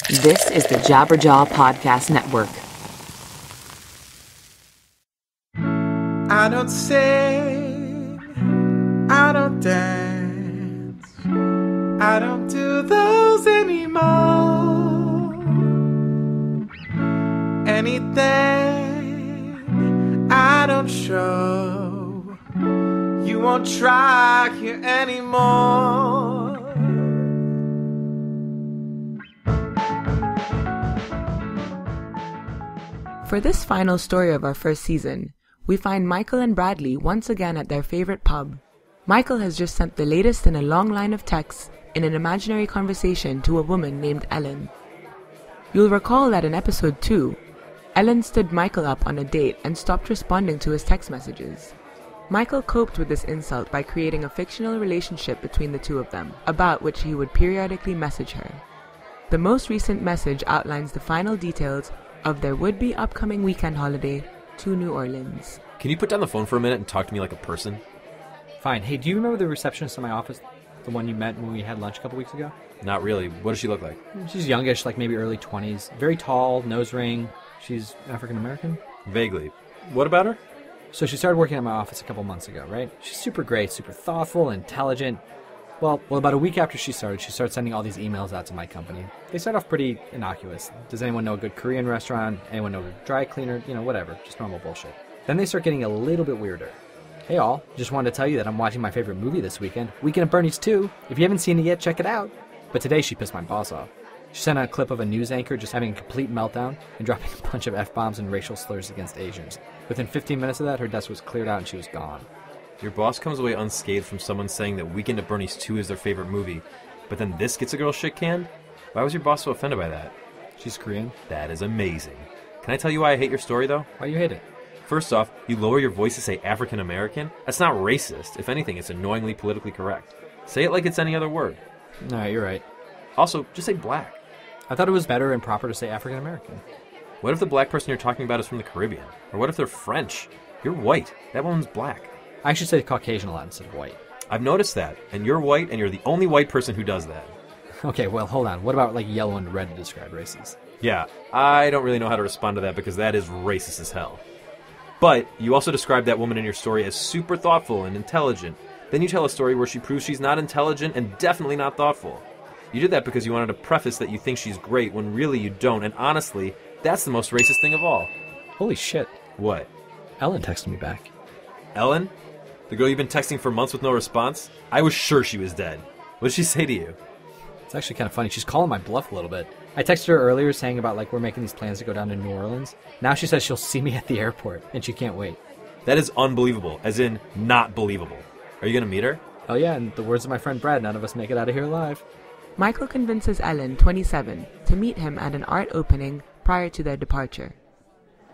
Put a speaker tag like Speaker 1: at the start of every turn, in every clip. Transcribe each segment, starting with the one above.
Speaker 1: This is the Jabberjaw Podcast Network.
Speaker 2: I don't sing, I don't dance, I don't do those anymore. Anything I don't show, you won't try here anymore.
Speaker 1: For this final story of our first season, we find Michael and Bradley once again at their favorite pub. Michael has just sent the latest in a long line of texts in an imaginary conversation to a woman named Ellen. You'll recall that in episode 2, Ellen stood Michael up on a date and stopped responding to his text messages. Michael coped with this insult by creating a fictional relationship between the two of them, about which he would periodically message her. The most recent message outlines the final details of their would-be upcoming weekend holiday to New Orleans.
Speaker 3: Can you put down the phone for a minute and talk to me like a person?
Speaker 4: Fine. Hey, do you remember the receptionist in my office? The one you met when we had lunch a couple weeks ago?
Speaker 3: Not really. What does she look like?
Speaker 4: She's youngish, like maybe early 20s. Very tall, nose ring. She's African-American?
Speaker 3: Vaguely. What about her?
Speaker 4: So she started working at my office a couple months ago, right? She's super great, super thoughtful, intelligent. Well, about a week after she started sending all these emails out to my company. They start off pretty innocuous. Does anyone know a good Korean restaurant? Anyone know a dry cleaner? You know, whatever. Just normal bullshit. Then they start getting a little bit weirder. Hey all, just wanted to tell you that I'm watching my favorite movie this weekend, Weekend at Bernie's 2. If you haven't seen it yet, check it out. But today she pissed my boss off. She sent out a clip of a news anchor just having a complete meltdown and dropping a bunch of F-bombs and racial slurs against Asians. Within 15 minutes of that, her desk was cleared out and she was gone.
Speaker 3: Your boss comes away unscathed from someone saying that Weekend at Bernie's 2 is their favorite movie, but then this gets a girl shit canned? Why was your boss so offended by that?
Speaker 4: She's Korean.
Speaker 3: That is amazing. Can I tell you why I hate your story, though?
Speaker 4: Why you hate it?
Speaker 3: First off, you lower your voice to say African American? That's not racist. If anything, it's annoyingly politically correct. Say it like it's any other word.
Speaker 4: Alright, you're right.
Speaker 3: Also, just say black.
Speaker 4: I thought it was better and proper to say African American.
Speaker 3: What if the black person you're talking about is from the Caribbean? Or what if they're French? You're white. That woman's black.
Speaker 4: I should say Caucasian a lot instead of white.
Speaker 3: I've noticed that, and you're white, and you're the only white person who does that.
Speaker 4: Okay, well, hold on. What about, like, yellow and red to describe races?
Speaker 3: Yeah, I don't really know how to respond to that because that is racist as hell. But you also described that woman in your story as super thoughtful and intelligent. Then you tell a story where she proves she's not intelligent and definitely not thoughtful. You did that because you wanted to preface that you think she's great when really you don't, and honestly, that's the most racist thing of all.
Speaker 4: Holy shit.
Speaker 3: What?
Speaker 4: Ellen texted me back.
Speaker 3: Ellen? The girl you've been texting for months with no response? I was sure she was dead. What did she say to you?
Speaker 4: It's actually kind of funny. She's calling my bluff a little bit. I texted her earlier saying about, like, we're making these plans to go down to New Orleans. Now she says she'll see me at the airport, and she can't wait.
Speaker 3: That is unbelievable, as in not believable. Are you going to meet her?
Speaker 4: Oh yeah, and the words of my friend Brad, none of us make it out of here alive.
Speaker 1: Michael convinces Ellen, 27, to meet him at an art opening prior to their departure.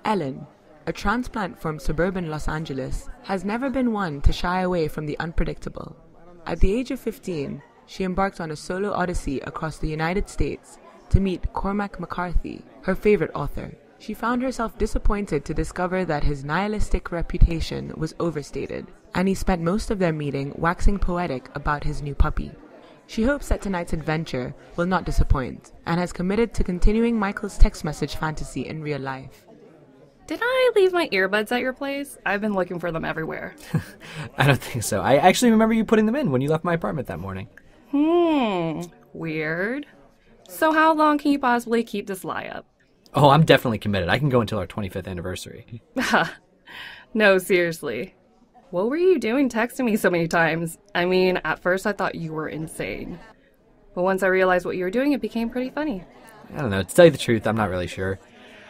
Speaker 1: Ellen, a transplant from suburban Los Angeles, has never been one to shy away from the unpredictable. At the age of 15, she embarked on a solo odyssey across the United States to meet Cormac McCarthy, her favorite author. She found herself disappointed to discover that his nihilistic reputation was overstated, and he spent most of their meeting waxing poetic about his new puppy. She hopes that tonight's adventure will not disappoint, and has committed to continuing Michael's text message fantasy in real life.
Speaker 5: Did I leave my earbuds at your place? I've been looking for them everywhere.
Speaker 4: I don't think so. I actually remember you putting them in when you left my apartment that morning.
Speaker 5: Weird. So how long can you possibly keep this lie up?
Speaker 4: Oh, I'm definitely committed. I can go until our 25th anniversary.
Speaker 5: No, seriously. What were you doing texting me so many times? I mean, at first I thought you were insane. But once I realized what you were doing, it became pretty funny.
Speaker 4: I don't know. To tell you the truth, I'm not really sure.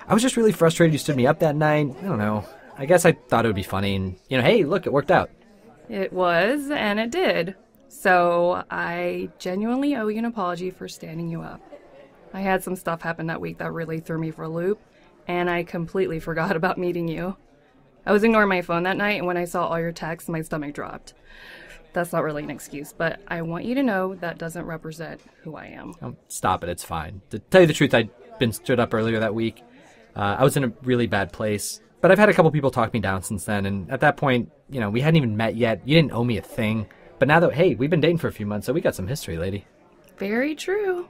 Speaker 4: I was just really frustrated you stood me up that night. I don't know. I guess I thought it would be funny and, hey, look, it worked out.
Speaker 5: It was, and it did. So I genuinely owe you an apology for standing you up. I had some stuff happen that week that really threw me for a loop, and I completely forgot about meeting you. I was ignoring my phone that night, and when I saw all your texts, my stomach dropped. That's not really an excuse, but I want you to know that doesn't represent who I am.
Speaker 4: Oh, stop it. It's fine. To tell you the truth, I'd been stood up earlier that week. I was in a really bad place, but I've had a couple people talk me down since then, and at that point, we hadn't even met yet. You didn't owe me a thing. But now that, hey, we've been dating for a few months, so we got some history, lady.
Speaker 5: Very true.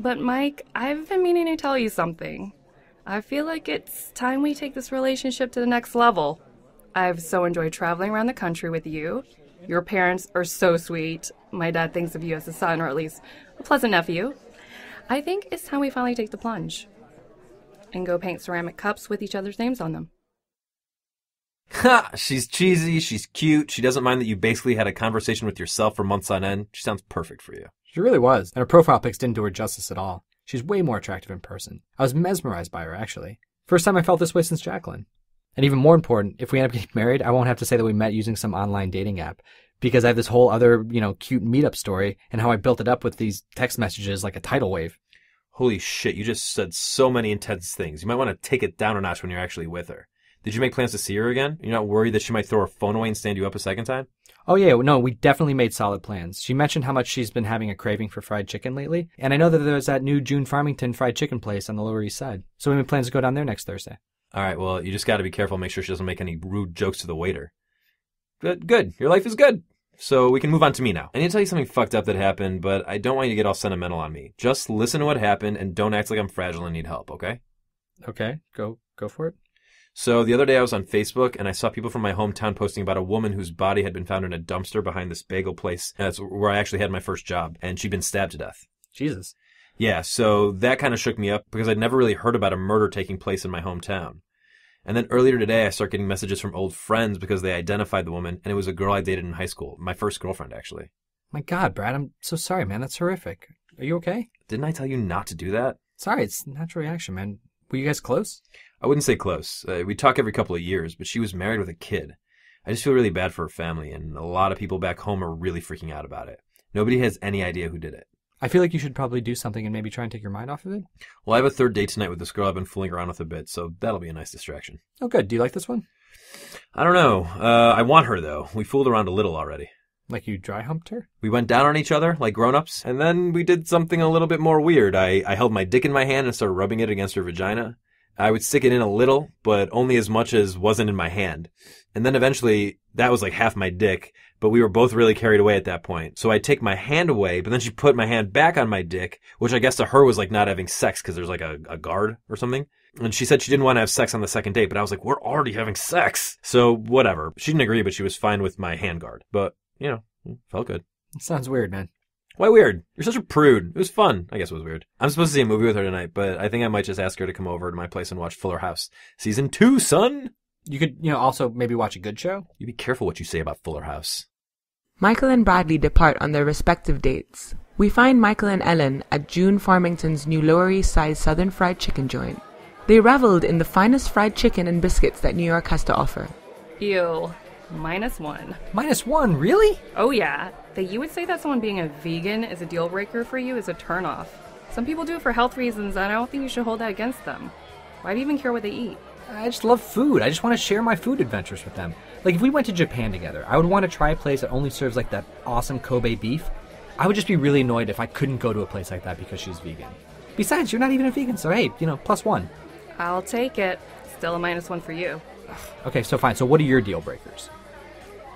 Speaker 5: But Mike, I've been meaning to tell you something. I feel like it's time we take this relationship to the next level. I've so enjoyed traveling around the country with you. Your parents are so sweet. My dad thinks of you as a son, or at least a pleasant nephew. I think it's time we finally take the plunge and go paint ceramic cups with each other's names on them.
Speaker 3: Ha! She's cheesy, she's cute, she doesn't mind that you basically had a conversation with yourself for months on end. She sounds perfect for you.
Speaker 4: She really was, and her profile pics didn't do her justice at all. She's way more attractive in person. I was mesmerized by her, actually. First time I felt this way since Jacqueline. And even more important, if we end up getting married, I won't have to say that we met using some online dating app. Because I have this whole other, cute meetup story and how I built it up with these text messages like a tidal wave.
Speaker 3: Holy shit, you just said so many intense things. You might want to take it down a notch when you're actually with her. Did you make plans to see her again? You're not worried that she might throw her phone away and stand you up a second time?
Speaker 4: Oh yeah, no, we definitely made solid plans. She mentioned how much she's been having a craving for fried chicken lately, and I know that there's that new June Farmington fried chicken place on the Lower East Side. So we made plans to go down there next Thursday.
Speaker 3: All right, well, you just got to be careful and make sure she doesn't make any rude jokes to the waiter. Good. Your life is good. So we can move on to me now. I need to tell you something fucked up that happened, but I don't want you to get all sentimental on me. Just listen to what happened and don't act like I'm fragile and need help, okay?
Speaker 4: Okay, go for it.
Speaker 3: So the other day I was on Facebook and I saw people from my hometown posting about a woman whose body had been found in a dumpster behind this bagel place. That's where I actually had my first job, and she'd been stabbed to death.
Speaker 4: Jesus.
Speaker 3: Yeah, so that kind of shook me up because I'd never really heard about a murder taking place in my hometown. And then earlier today, I started getting messages from old friends because they identified the woman, and it was a girl I dated in high school. My first girlfriend, actually.
Speaker 4: My God, Brad, I'm so sorry, man. That's horrific. Are you okay?
Speaker 3: Didn't I tell you not to do that?
Speaker 4: Sorry, it's a natural reaction, man. Were you guys close?
Speaker 3: I wouldn't say close. We talk every couple of years, but she was married with a kid. I just feel really bad for her family, and a lot of people back home are really freaking out about it. Nobody has any idea who did it.
Speaker 4: I feel like you should probably do something and maybe try and take your mind off of it.
Speaker 3: Well, I have a third date tonight with this girl I've been fooling around with a bit, so that'll be a nice distraction.
Speaker 4: Oh, good. Do you like this one?
Speaker 3: I don't know. I want her, though. We fooled around a little already.
Speaker 4: Like you dry humped her?
Speaker 3: We went down on each other, like grown-ups, and then we did something a little bit more weird. I held my dick in my hand and started rubbing it against her vagina. I would stick it in a little, but only as much as wasn't in my hand. And then eventually, that was like half my dick, but we were both really carried away at that point. So I'd take my hand away, but then she put my hand back on my dick, which I guess to her was like not having sex because there's like a guard or something. And she said she didn't want to have sex on the second date, but I was like, we're already having sex. So whatever. She didn't agree, but she was fine with my hand guard. But, felt good.
Speaker 4: It sounds weird, man.
Speaker 3: Why weird? You're such a prude. It was fun. I guess it was weird. I'm supposed to see a movie with her tonight, but I think I might just ask her to come over to my place and watch Fuller House. Season 2, son!
Speaker 4: You could, also maybe watch a good show?
Speaker 3: You be careful what you say about Fuller House.
Speaker 1: Michael and Bradley depart on their respective dates. We find Michael and Ellen at June Farmington's new Lower East Side Southern Fried Chicken joint. They reveled in the finest fried chicken and biscuits that New York has to offer.
Speaker 5: Ew. -1.
Speaker 4: -1? Really?
Speaker 5: Oh yeah. That you would say that someone being a vegan is a deal breaker for you is a turnoff. Some people do it for health reasons, and I don't think you should hold that against them. Why do you even care what they eat?
Speaker 4: I just love food. I just want to share my food adventures with them. Like, if we went to Japan together, I would want to try a place that only serves, like, that awesome Kobe beef. I would just be really annoyed if I couldn't go to a place like that because she's vegan. Besides, you're not even a vegan, so hey, +1.
Speaker 5: I'll take it. Still a -1 for you.
Speaker 4: Okay, so fine. So what are your deal breakers?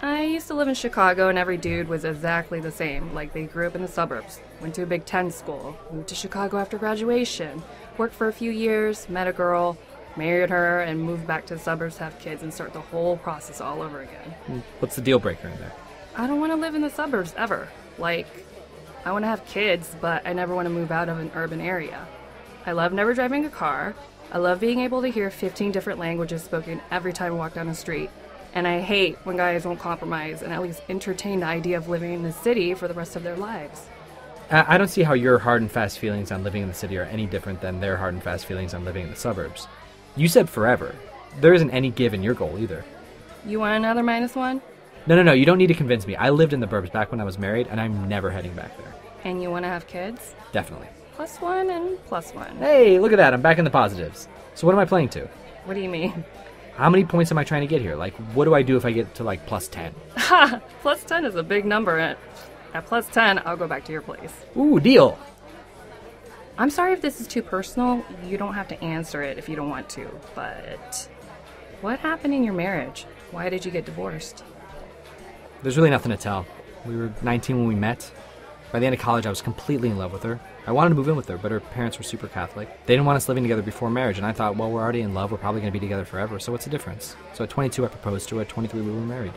Speaker 5: I used to live in Chicago, and every dude was exactly the same. Like, they grew up in the suburbs, went to a Big Ten school, moved to Chicago after graduation, worked for a few years, met a girl, married her, and moved back to the suburbs to have kids and start the whole process all over again.
Speaker 4: What's the deal breaker in there?
Speaker 5: I don't want to live in the suburbs ever. Like, I want to have kids, but I never want to move out of an urban area. I love never driving a car. I love being able to hear 15 different languages spoken every time I walk down the street. And I hate when guys won't compromise and at least entertain the idea of living in the city for the rest of their lives.
Speaker 4: I don't see how your hard and fast feelings on living in the city are any different than their hard and fast feelings on living in the suburbs. You said forever. There isn't any give in your goal either.
Speaker 5: You want another -1?
Speaker 4: No, you don't need to convince me. I lived in the burbs back when I was married, and I'm never heading back there.
Speaker 5: And you want to have kids?
Speaker 4: Definitely.
Speaker 5: +1 and +1.
Speaker 4: Hey, look at that. I'm back in the positives. So what am I playing to?
Speaker 5: What do you mean?
Speaker 4: How many points am I trying to get here? Like, what do I do if I get to, like, +10?
Speaker 5: Ha! +10 is a big number. At +10, I'll go back to your place.
Speaker 4: Ooh, deal!
Speaker 5: I'm sorry if this is too personal. You don't have to answer it if you don't want to. But what happened in your marriage? Why did you get divorced?
Speaker 4: There's really nothing to tell. We were 19 when we met. By the end of college, I was completely in love with her. I wanted to move in with her, but her parents were super Catholic. They didn't want us living together before marriage, and I thought, well, we're already in love. We're probably going to be together forever, so what's the difference? So at 22, I proposed to her. At 23, we were married.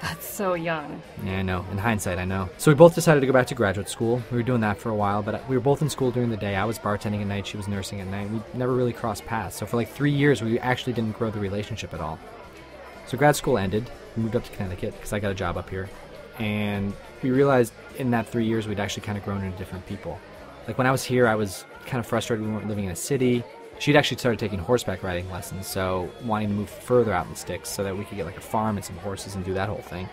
Speaker 5: That's so young.
Speaker 4: Yeah, I know. In hindsight, I know. So we both decided to go back to graduate school. We were doing that for a while, but we were both in school during the day. I was bartending at night. She was nursing at night. We never really crossed paths. So for like 3 years, we actually didn't grow the relationship at all. So grad school ended. We moved up to Connecticut because I got a job up here. And we realized in that 3 years, we'd actually kind of grown into different people. Like when I was here, I was kind of frustrated we weren't living in a city. She'd actually started taking horseback riding lessons, so wanting to move further out in the sticks so that we could get like a farm and some horses and do that whole thing.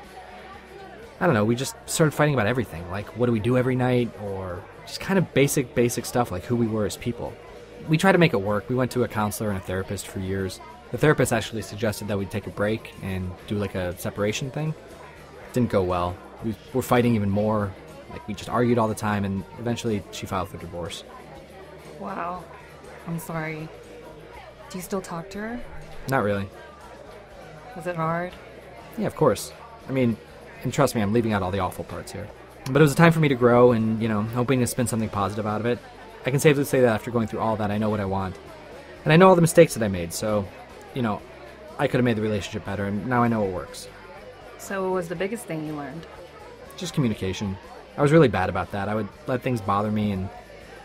Speaker 4: I don't know, we just started fighting about everything, like what do we do every night, or just kind of basic stuff like who we were as people. We tried to make it work. We went to a counselor and a therapist for years. The therapist actually suggested that we'd take a break and do like a separation thing. It didn't go well. We were fighting even more. Like we just argued all the time, and eventually she filed for divorce.
Speaker 5: Wow. I'm sorry. Do you still talk to her?
Speaker 4: Not really.
Speaker 5: Was it hard?
Speaker 4: Yeah, of course. I mean, and trust me, I'm leaving out all the awful parts here. But it was a time for me to grow and, hoping to spin something positive out of it. I can safely say that after going through all that, I know what I want. And I know all the mistakes that I made, so, I could have made the relationship better, and now I know it works.
Speaker 5: So what was the biggest thing you learned?
Speaker 4: Just communication. I was really bad about that. I would let things bother me, and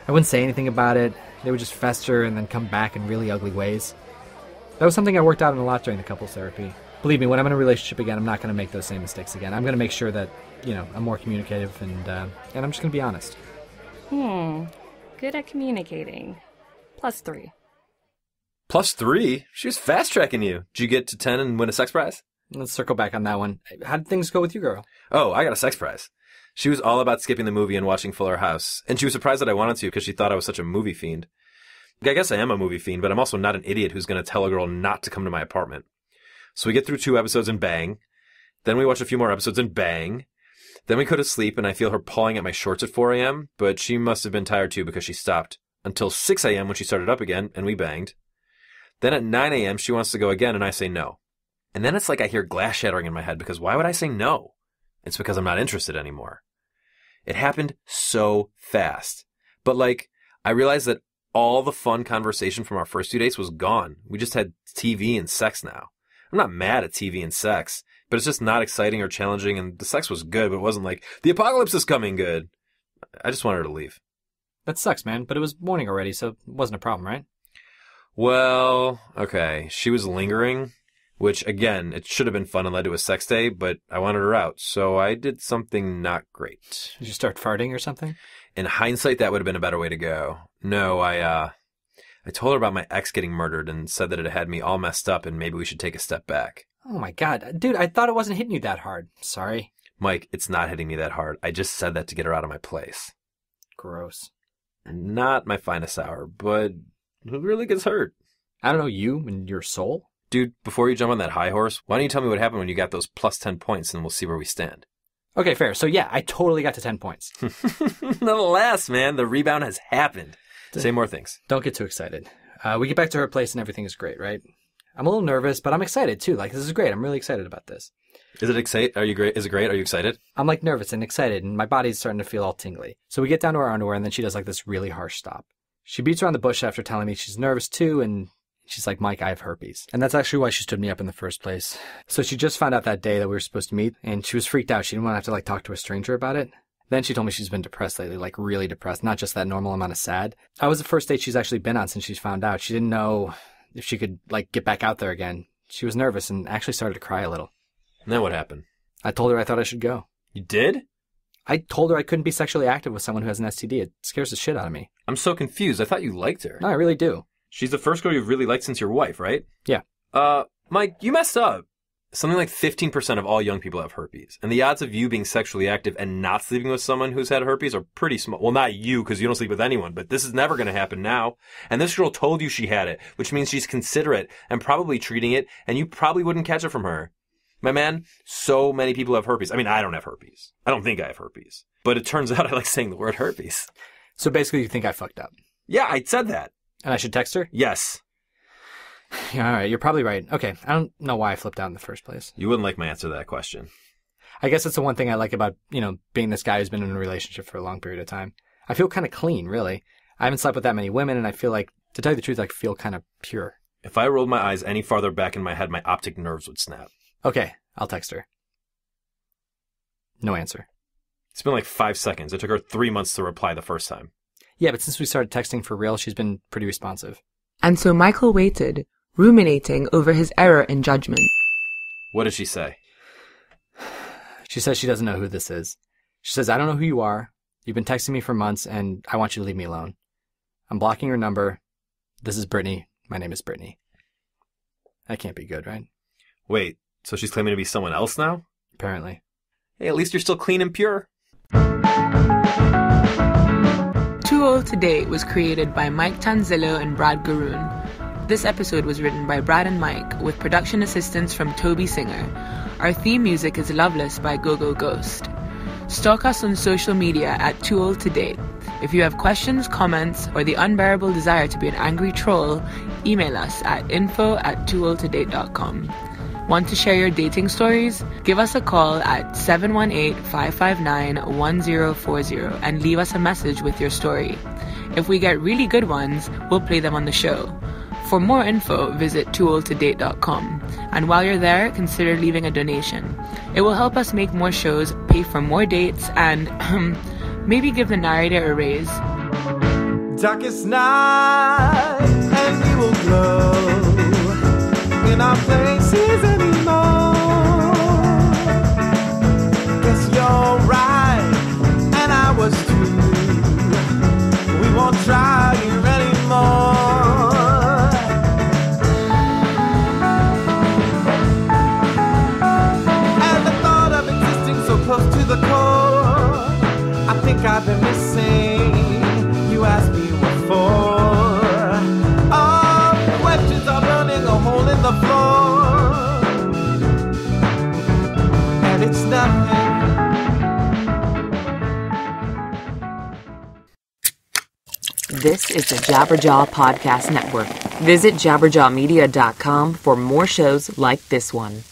Speaker 4: I wouldn't say anything about it. They would just fester and then come back in really ugly ways. That was something I worked out in a lot during the couples therapy. Believe me, when I'm in a relationship again, I'm not going to make those same mistakes again. I'm going to make sure that, I'm more communicative and I'm just going to be honest.
Speaker 5: Good at communicating. +3.
Speaker 3: +3? She was fast-tracking you. Did you get to 10 and win a sex prize?
Speaker 4: Let's circle back on that one. How did things go with you, girl?
Speaker 3: Oh, I got a sex prize. She was all about skipping the movie and watching Fuller House, and she was surprised that I wanted to because she thought I was such a movie fiend. I guess I am a movie fiend, but I'm also not an idiot who's going to tell a girl not to come to my apartment. So we get through 2 episodes and bang. Then we watch a few more episodes and bang. Then we go to sleep and I feel her pawing at my shorts at 4 a.m., but she must have been tired too because she stopped until 6 a.m. when she started up again and we banged. Then at 9 a.m. she wants to go again and I say no. And then it's like I hear glass shattering in my head because why would I say no? It's because I'm not interested anymore. It happened so fast. But I realized that all the fun conversation from our first 2 dates was gone. We just had TV and sex now. I'm not mad at TV and sex, but it's just not exciting or challenging, and the sex was good, but it wasn't like, the apocalypse is coming good. I just wanted her to leave.
Speaker 4: That sucks, man, but it was morning already, so it wasn't a problem, right?
Speaker 3: Well, okay. She was lingering, which, again, it should have been fun and led to a sex day, but I wanted her out, so I did something not great.
Speaker 4: Did you start farting or something?
Speaker 3: In hindsight, that would have been a better way to go. No, I told her about my ex getting murdered and said that it had me all messed up and maybe we should take a step back.
Speaker 4: Oh my god. Dude, I thought it wasn't hitting you that hard. Sorry.
Speaker 3: Mike, it's not hitting me that hard. I just said that to get her out of my place.
Speaker 4: Gross.
Speaker 3: Not my finest hour, but who really gets hurt?
Speaker 4: I don't know, you and your soul?
Speaker 3: Dude, before you jump on that high horse, why don't you tell me what happened when you got those +10 points and we'll see where we stand.
Speaker 4: Okay, fair. So yeah, I totally got to 10 points.
Speaker 3: Nonetheless, man, the rebound has happened. Say more things.
Speaker 4: Don't get too excited. We get back to her place and everything is great, right? I'm a little nervous, but I'm excited too. This is great. I'm really excited about this.
Speaker 3: Is it excited? Are you great? Is it great? Are you excited?
Speaker 4: I'm nervous and excited, and my body's starting to feel all tingly. So we get down to our underwear, and then she does this really harsh stop. She beats around the bush after telling me she's nervous too, and she's like, Mike, I have herpes. And that's actually why she stood me up in the first place. So she just found out that day that we were supposed to meet, and she was freaked out. She didn't want to have to talk to a stranger about it. Then she told me she's been depressed lately, really depressed, not just that normal amount of sad. I was the first date she's actually been on since she's found out. She didn't know if she could get back out there again. She was nervous and actually started to cry a little.
Speaker 3: And then what happened?
Speaker 4: I told her I thought I should go.
Speaker 3: You did?
Speaker 4: I told her I couldn't be sexually active with someone who has an STD. It scares the shit out of me.
Speaker 3: I'm so confused. I thought you liked her.
Speaker 4: No, I really do.
Speaker 3: She's the first girl you've really liked since your wife, right?
Speaker 4: Yeah.
Speaker 3: Mike, you messed up. Something like 15% of all young people have herpes. And the odds of you being sexually active and not sleeping with someone who's had herpes are pretty small. Well, not you, because you don't sleep with anyone, but this is never going to happen now. And this girl told you she had it, which means she's considerate and probably treating it, and you probably wouldn't catch it from her. My man, so many people have herpes. I mean, I don't have herpes. I don't think I have herpes. But it turns out I like saying the word herpes.
Speaker 4: So basically you think I fucked up?
Speaker 3: Yeah, I said that.
Speaker 4: And I should text her?
Speaker 3: Yes.
Speaker 4: Yeah, all right. You're probably right. Okay. I don't know why I flipped out in the first place.
Speaker 3: You wouldn't like my answer to that question.
Speaker 4: I guess that's the one thing I like about, being this guy who's been in a relationship for a long period of time. I feel kind of clean, really. I haven't slept with that many women, and I feel like, to tell you the truth, I feel kind of pure.
Speaker 3: If I rolled my eyes any farther back in my head, my optic nerves would snap.
Speaker 4: Okay, I'll text her. No answer.
Speaker 3: It's been like 5 seconds. It took her 3 months to reply the first time.
Speaker 4: Yeah, but since we started texting for real, she's been pretty responsive.
Speaker 1: And so Michael waited, ruminating over his error in judgment.
Speaker 3: What did she say?
Speaker 4: She says she doesn't know who this is. She says, I don't know who you are. You've been texting me for months, and I want you to leave me alone. I'm blocking your number. This is Brittany. My name is Brittany. That can't be good, right?
Speaker 3: Wait, so she's claiming to be someone else now?
Speaker 4: Apparently.
Speaker 3: Hey, at least you're still clean and pure.
Speaker 1: Too Old to Date was created by Mike Tanzillo and Brad Garoon. This episode was written by Brad and Mike, with production assistance from Toby Singer. Our theme music is Loveless by Go-Go Ghost. Stalk us on social media at Too Old to Date. If you have questions, comments, or the unbearable desire to be an angry troll, email us at info@toooldtodate.com. Want to share your dating stories? Give us a call at 718-559-1040 and leave us a message with your story. If we get really good ones, we'll play them on the show. For more info, visit toooldtodate.com. And while you're there, consider leaving a donation. It will help us make more shows, pay for more dates, and maybe give the narrator a raise.
Speaker 2: Darkest night, and we will glow in our places anymore. Guess you're right, and I was too. We won't try here anymore. Close to the core, I think I've been missing. You asked me what for. All questions are burning a hole in the floor, and it's nothing.
Speaker 6: This is the Jabberjaw Podcast Network. Visit jabberjawmedia.com for more shows like this one.